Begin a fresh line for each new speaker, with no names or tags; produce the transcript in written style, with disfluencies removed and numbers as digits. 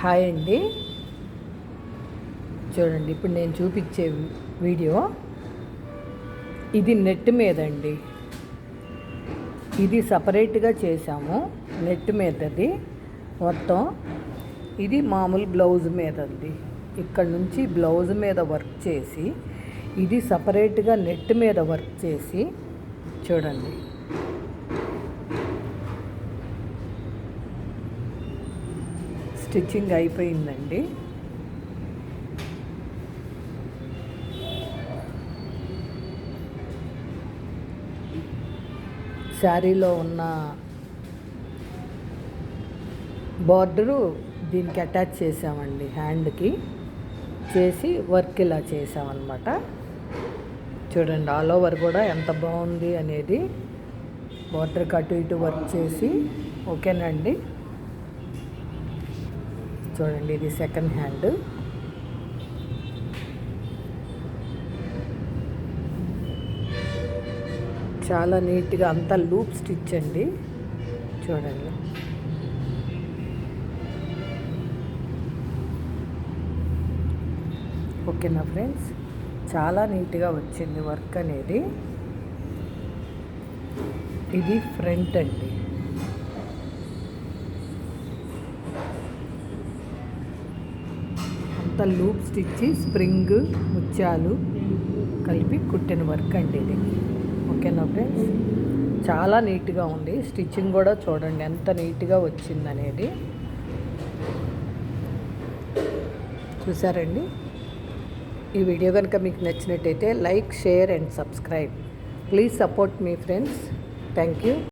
Hi అండి. చూడండి, ఇప్పుడు నేను చూపించే వీడియో ఇది నెట్ మీద అండి. ఇది సపరేట్గా చేసాము, నెట్ మీదది మొత్తం. ఇది మామూలు బ్లౌజ్ మీదది. ఇక్కడ నుంచి బ్లౌజ్ మీద వర్క్ చేసి, ఇది సపరేట్గా నెట్ మీద వర్క్ చేసి చూడండి. స్టిచ్చింగ్ అయిపోయిందండి. శారీలో ఉన్న బార్డరు దీనికి అటాచ్ చేసామండి, హ్యాండ్కి చేసి వర్క్ ఇలా చేసామన్నమాట. చూడండి, ఆల్ ఓవర్ కూడా ఎంత బాగుంది అనేది. బార్డర్కి అటు ఇటు వర్క్ చేసి. ఓకేనండి. చూడండి, ఇది సెకండ్ హ్యాండ్. చాలా నీట్గా అంతా లూప్ స్టిచ్ అండి. చూడండి, ఓకేనా ఫ్రెండ్స్? చాలా నీట్గా వచ్చింది వర్క్ అనేది. ఇది ఫ్రంట్ అండి. అంతా లూప్ స్టిచ్, స్ప్రింగ్, ముత్యాలు కలిపి కుట్టిన వర్క్ అండి ఇది. ఓకేనా ఫ్రెండ్స్? చాలా నీట్గా ఉంది. స్టిచ్చింగ్ కూడా చూడండి ఎంత నీట్గా వచ్చిందనేది. చూసారండి? ఈ వీడియో కనుక మీకు నచ్చినట్టయితే like, share and subscribe. Please support me friends. Thank you.